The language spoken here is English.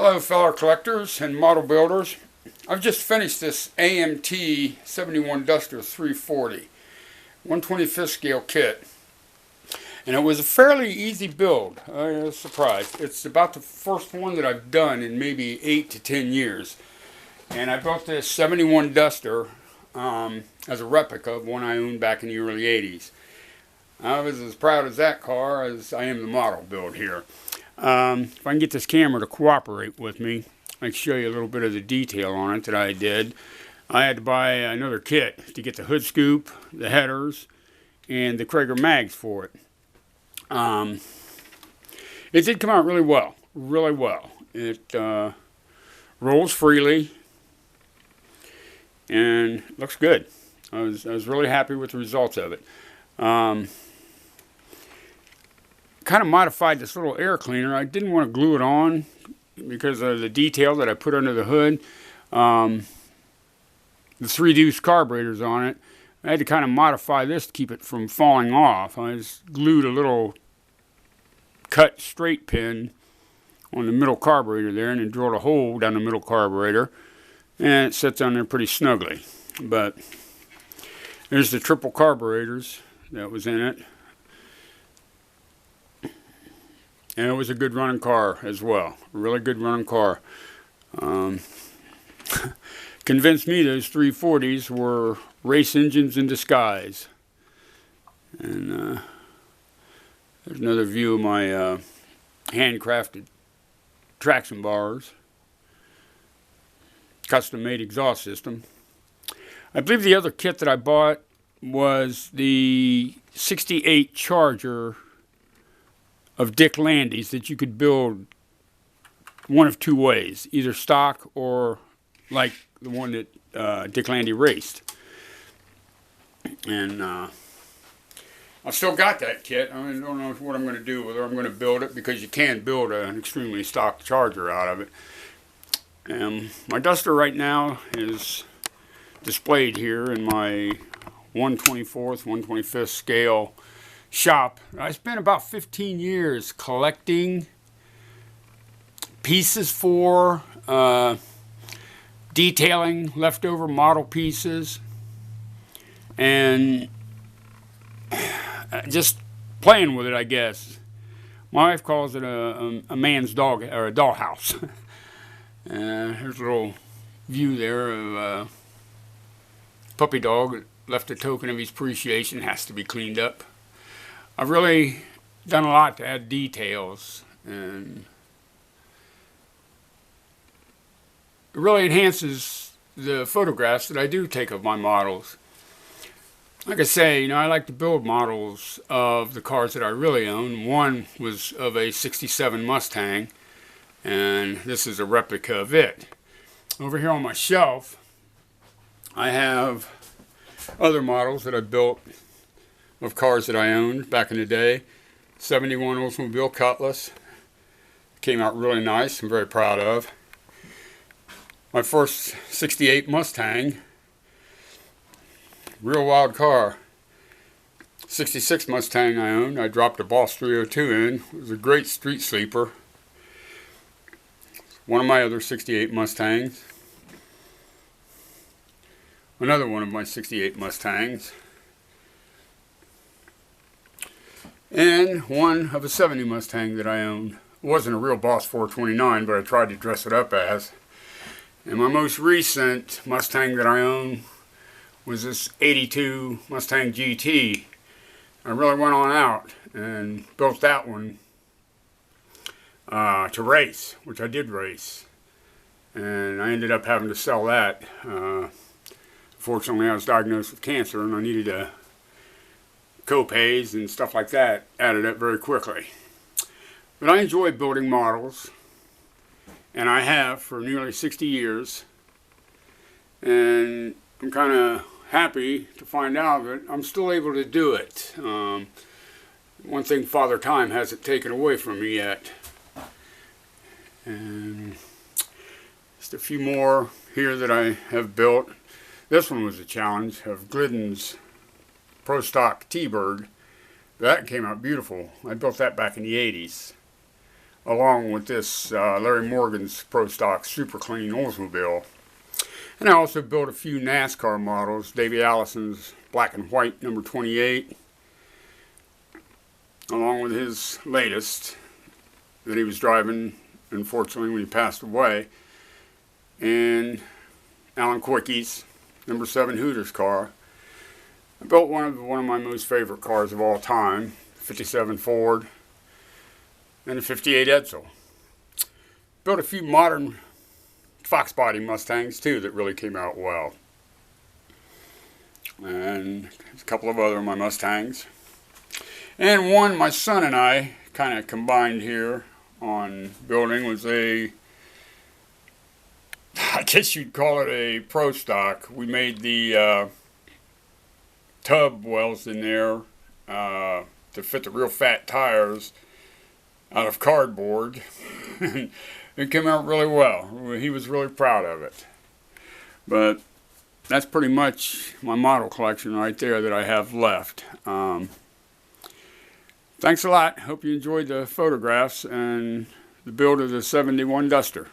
Hello fellow collectors and model builders. I've just finished this AMT 71 Duster 340 1/25th scale kit, and it was a fairly easy build. I was surprised. It's about the first one that I've done in maybe 8 to 10 years, and I built this 71 Duster as a replica of one I owned back in the early 80s. I was as proud of that car as I am the model build here. If I can get this camera to cooperate with me, I can show you a little bit of the detail on it that I did. I had to buy another kit to get the hood scoop, the headers, and the Cragar mags for it. It did come out really well, really well. It rolls freely and looks good. I was really happy with the results of it. Kind of modified this little air cleaner. I didn't want to glue it on because of the detail that I put under the hood. The 3-deuce carburetors on it. I had to kind of modify this to keep it from falling off. I just glued a little cut straight pin on the middle carburetor there and then drilled a hole down the middle carburetor, and it sits on there pretty snugly. But there's the triple carburetors that was in it. And it was a good running car as well. A really good running car. Convinced me those 340s were race engines in disguise. And there's another view of my handcrafted traction bars. Custom made exhaust system. I believe the other kit that I bought was the 68 Charger of Dick Landy's that you could build one of two ways, either stock or like the one that Dick Landy raced. And I've still got that kit. I don't know what I'm going to do, whether I'm going to build it, because you can build an extremely stock Charger out of it. My Duster right now is displayed here in my 1/24th, 1/25th scale shop. I spent about 15 years collecting pieces for detailing leftover model pieces and just playing with it, I guess. My wife calls it a man's dog, or a dollhouse. Here's a little view there of a puppy dog that left a token of his appreciation. Has to be cleaned up. I've really done a lot to add details, and it really enhances the photographs that I do take of my models. Like I say, I like to build models of the cars that I really own. One was of a 67 Mustang, and this is a replica of it. Over here on my shelf, I have other models that I built of cars that I owned back in the day. 71 Oldsmobile Cutlass. Came out really nice. I'm very proud of. My first 68 Mustang. Real wild car. 66 Mustang I owned. I dropped a Boss 302 in. It was a great street sleeper. One of my other 68 Mustangs. Another one of my 68 Mustangs. And one of a 70 Mustang that I owned. It wasn't a real Boss 429, but I tried to dress it up as. And my most recent Mustang that I own was this 82 Mustang GT. I really went on out and built that one to race, which I did race. And I ended up having to sell that. Fortunately, I was diagnosed with cancer, and I needed a co-pays and stuff like that added up very quickly. But I enjoy building models, and I have for nearly 60 years, and I'm kind of happy to find out that I'm still able to do it. One thing Father Time hasn't taken away from me yet. And just a few more here that I have built. This one was a challenge of Glidden's Pro Stock T-Bird. That came out beautiful. I built that back in the 80s. along with this Larry Morgan's Pro Stock Super Clean Oldsmobile. And I also built a few NASCAR models, Davey Allison's black and white number 28, along with his latest that he was driving, unfortunately, when he passed away, and Alan Quickie's number 7 Hooters car. I built one of my most favorite cars of all time, 57 Ford, and a 58 Edsel. Built a few modern Fox body Mustangs too that really came out well, and a couple of other of my Mustangs, and one my son and I kind of combined here on building was I guess you'd call it a Pro Stock. We made the tub wells in there to fit the real fat tires out of cardboard. It came out really well. He was really proud of it. But that's pretty much my model collection right there that I have left. Thanks a lot. Hope you enjoyed the photographs and the build of the 71 Duster.